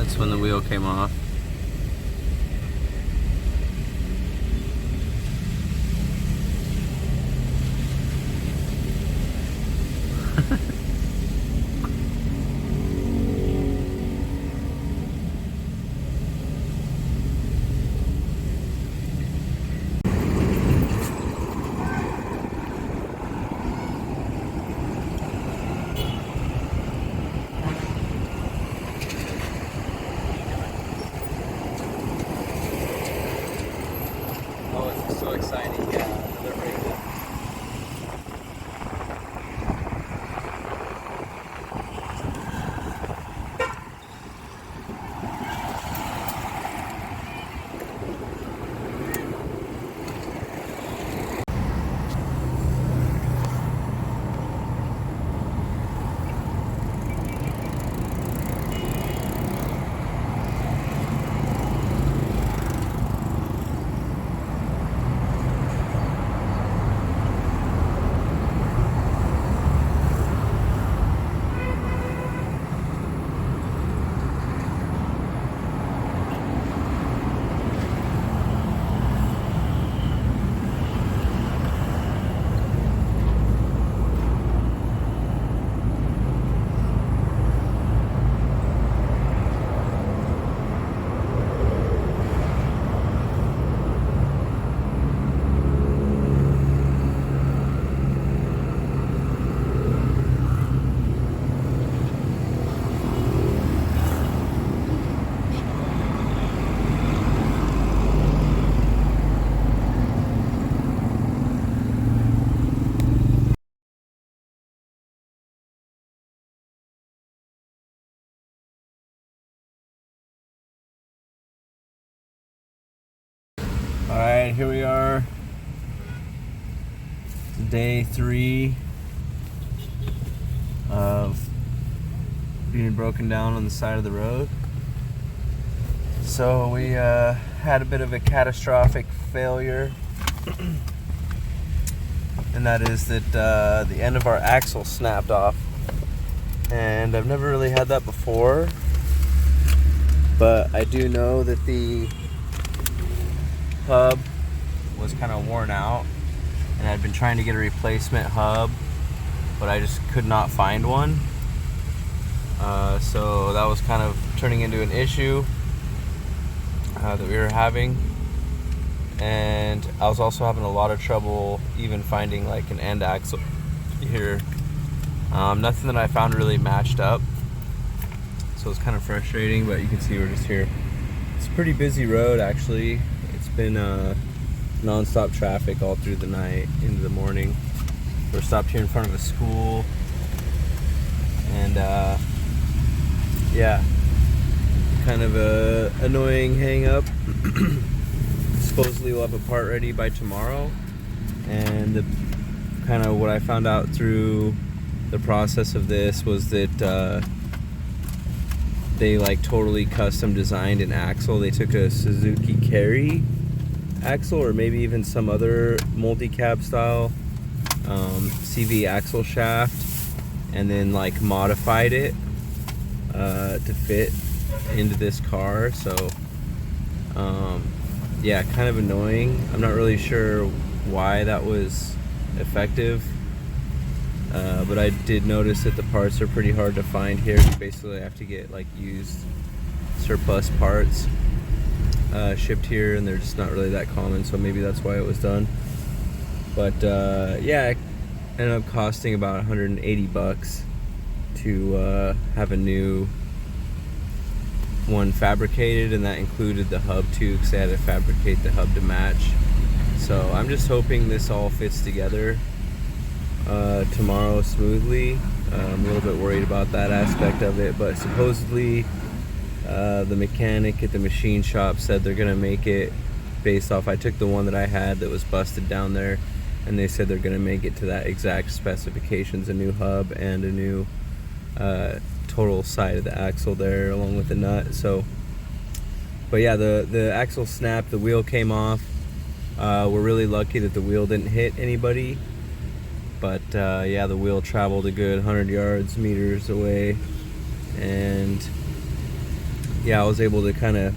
That's when the wheel came off. Oh, it's so exciting. Yeah, another breakdown. Alright, here we are. Day 3 of being broken down on the side of the road. So we had a bit of a catastrophic failure, and that is that the end of our axle snapped off. And I've never really had that before, but I do know that the hub was kind of worn out, and I'd been trying to get a replacement hub, but I just could not find one. So that was kind of turning into an issue that we were having, and I was also having a lot of trouble even finding like an end axle here. Nothing that I found really matched up, so it's kind of frustrating, but you can see we're just here. It's a pretty busy road actually. It's been non-stop traffic all through the night into the morning. We're stopped here in front of a school, and yeah, kind of a annoying hang up. Supposedly we'll have a part ready by tomorrow, and kind of what I found out through the process of this was that they like totally custom designed an axle. They took a Suzuki Carry axle, or maybe even some other multi-cab style CV axle shaft, and then like modified it to fit into this car. So yeah, kind of annoying. I'm not really sure why that was effective, but I did notice that the parts are pretty hard to find here. You basically have to get like used surplus parts shipped here, and they're just not really that common, so maybe that's why it was done. But yeah, it ended up costing about 180 bucks to have a new one fabricated, and that included the hub too, because they had to fabricate the hub to match. So I'm just hoping this all fits together tomorrow smoothly. I'm a little bit worried about that aspect of it, but supposedly the mechanic at the machine shop said they're gonna make it based off, I took the one that I had that was busted down there, and they said they're gonna make it to that exact specifications, a new hub and a new total side of the axle there along with the nut. So, but yeah, the axle snapped, the wheel came off. We're really lucky that the wheel didn't hit anybody, but yeah, the wheel traveled a good 100 meters away, and yeah, I was able to kind of,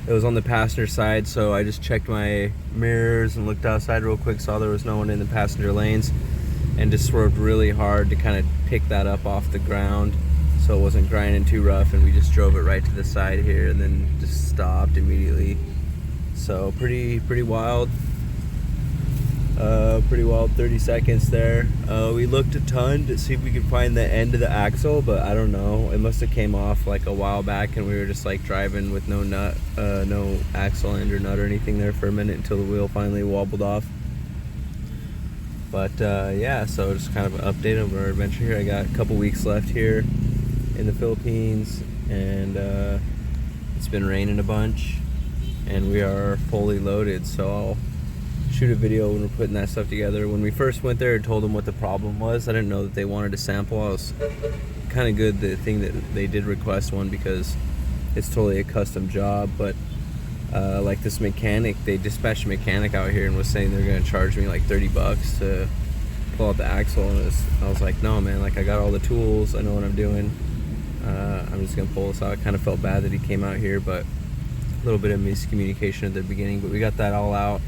it was on the passenger side, so I just checked my mirrors and looked outside real quick, saw there was no one in the passenger lanes, and just swerved really hard to kind of pick that up off the ground so it wasn't grinding too rough, and we just drove it right to the side here and then just stopped immediately. So pretty wild. Pretty wild 30 seconds there. We looked a ton to see if we could find the end of the axle, but I don't know. It must have came off like a while back, and we were just like driving with no nut, no axle end or nut or anything there for a minute until the wheel finally wobbled off. But yeah, so just kind of an update of our adventure here. I got a couple weeks left here in the Philippines, and it's been raining a bunch, and we are fully loaded, so I'll shoot a video when we're putting that stuff together. When we first went there, I told them what the problem was. I didn't know that they wanted a sample. I was kind of good the thing that they did request one, because it's totally a custom job. But like this mechanic, they dispatched a mechanic out here and was saying they're gonna charge me like $30 to pull out the axle, and I was like, no man, like I got all the tools, I know what I'm doing. I'm just gonna pull this out. I kind of felt bad that he came out here, but a little bit of miscommunication at the beginning, but we got that all out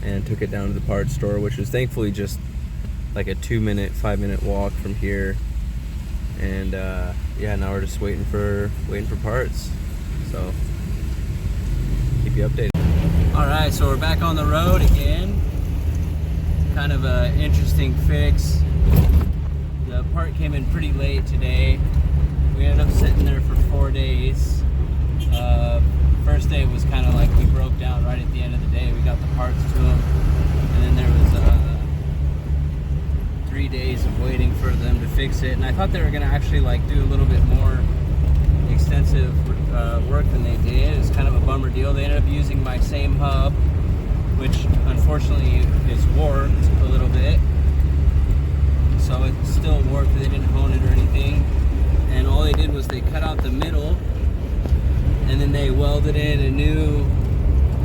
and took it down to the parts store, which was thankfully just like a 5-minute walk from here. And yeah, now we're just waiting for parts, so keep you updated. All right, so we're back on the road again. Kind of an interesting fix. The part came in pretty late today. We ended up sitting there for 4 days. First day was kind of like we broke down right at the end of the day. We got the parts to them, and then there was 3 days of waiting for them to fix it. And I thought they were gonna actually like do a little bit more extensive work than they did. It's kind of a bummer deal. They ended up using my same hub, which unfortunately is warped a little bit. So it's still warped. They didn't hone it or anything. And all they did was they cut out the middle, and then they welded in a new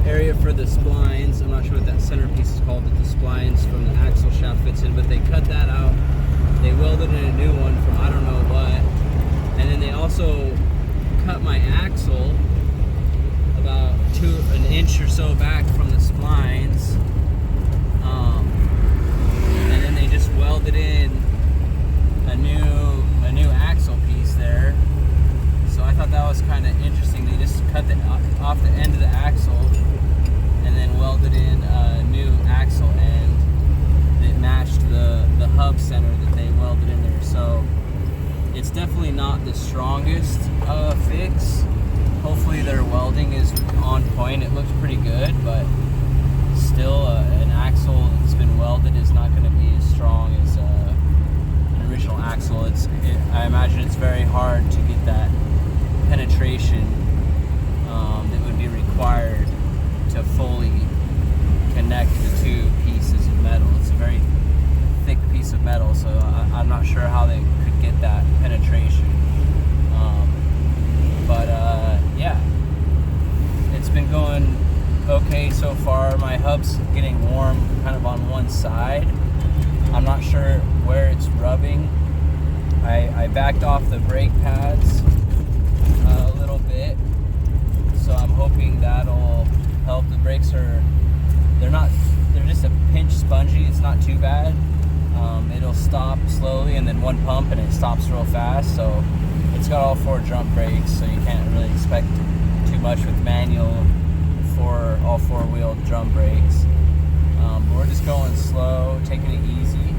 area for the splines. I'm not sure what that centerpiece is called that the splines from the axle shaft fits in, but they cut that out. They welded in a new one from I don't know what. And then they also cut my axle about an inch or so back from the splines. And then they just welded in a new axle piece there. So I thought that was kind of interesting. They just cut off the end of the axle and then welded in a new axle end that matched the hub center that they welded in there. So it's definitely not the strongest fix. Hopefully their welding is on point. It looks pretty good, but still an axle that's been welded is not going to be as strong as an original axle. I imagine it's very hard to get that penetration that would be required to fully connect the two pieces of metal. It's a very thick piece of metal, so I'm not sure how they could get that penetration. But yeah, it's been going okay so far. My hub's getting warm kind of on one side. I'm not sure where it's rubbing. I backed off the brake pads a little bit, so I'm hoping that'll help. The brakes they're just a pinch spongy. It's not too bad. It'll stop slowly and then one pump and it stops real fast. So it's got all 4 jump brakes, so you can't really expect too much with manual all 4-wheel drum brakes. But we're just going slow, taking it easy.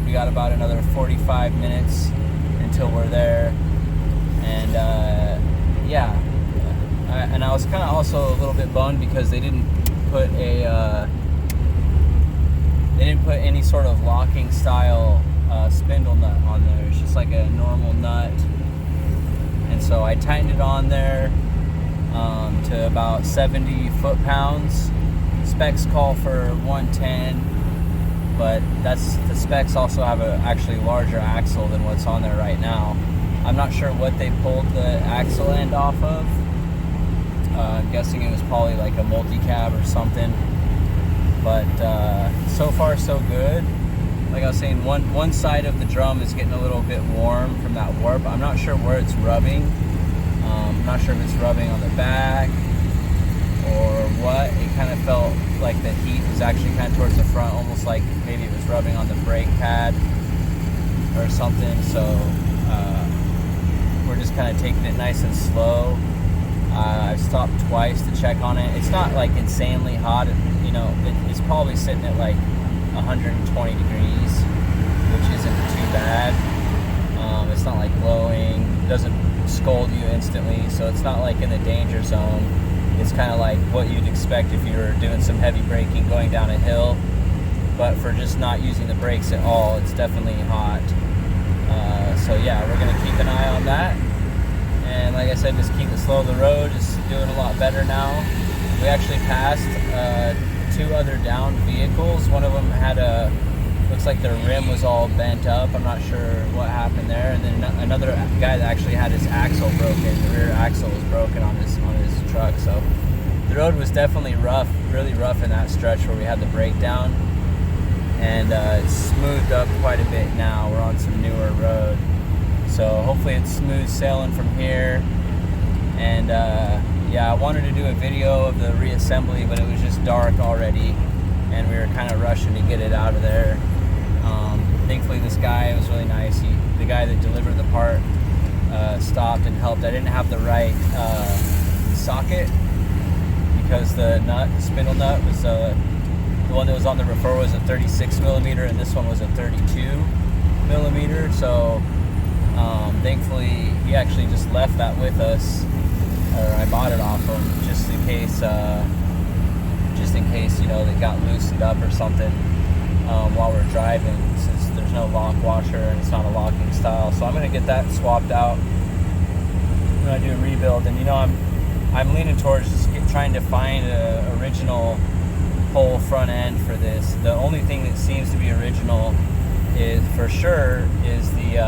We got about another 45 minutes until we're there. And yeah, and I was kind of also a little bit bummed because they didn't put any sort of locking style spindle nut on there. It's just like a normal nut. And so I tightened it on there to about 70 foot-pounds. Specs call for 110, but the specs also have a actually larger axle than what's on there right now. I'm not sure what they pulled the axle end off of. I'm guessing it was probably like a multi-cab or something. But so far so good. Like I was saying, one side of the drum is getting a little bit warm from that warp. I'm not sure where it's rubbing. I'm not sure if it's rubbing on the back or what. It kind of felt like the heat was actually kind of towards the front, almost like maybe it was rubbing on the brake pad or something. So we're just kind of taking it nice and slow. I've stopped twice to check on it. It's not like insanely hot, you know, it's probably sitting at like 120 degrees, which isn't too bad. It's not like glowing, it doesn't scold you instantly, so it's not like in the danger zone. It's kind of like what you'd expect if you were doing some heavy braking going down a hill, but for just not using the brakes at all, it's definitely hot. So yeah, we're going to keep an eye on that, and like I said, just keep it slow. The road is doing a lot better now. We actually passed 2 other downed vehicles. One of them had looks like their rim was all bent up. I'm not sure what happened there. And then another guy that actually had his axle broken. The rear axle was broken on his truck. So the road was definitely rough, really rough in that stretch where we had the breakdown. And it's smoothed up quite a bit now. We're on some newer road. So hopefully it's smooth sailing from here. And yeah, I wanted to do a video of the reassembly, but it was just dark already, and we were kind of rushing to get it out of there. Thankfully, this guy was really nice. The guy that delivered the part stopped and helped. I didn't have the right socket because the spindle nut was the one that was on the referral was a 36 millimeter, and this one was a 32 millimeter. So thankfully, he actually just left that with us, or I bought it off him just in case, you know, they got loosened up or something while we're driving, since there's no lock washer and it's not a locking style. So I'm going to get that swapped out when I do a rebuild. And you know, I'm leaning towards just trying to find an original whole front end for this. The only thing that seems to be original is for sure is the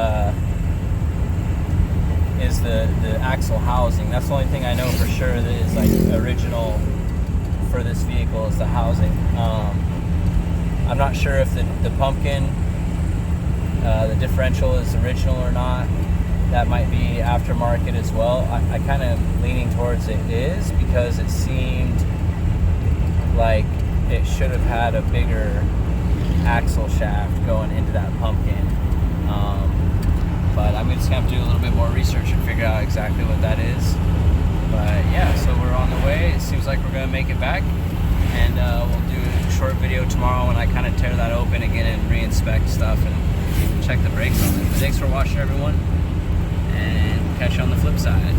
axle housing. That's the only thing I know for sure that is like original for this vehicle, is the housing. I'm not sure if the pumpkin, the differential is original or not. That might be aftermarket as well. I kind of leaning towards it is, because it seemed like it should have had a bigger axle shaft going into that pumpkin. But I'm just going to have to do a little bit more research and figure out exactly what that is. But yeah, so we're on the way. It seems like we're going to make it back. And we'll do a short video tomorrow when I kind of tear that open again and re-inspect stuff and check the brakes on it. But thanks for watching, everyone. And catch you on the flip side.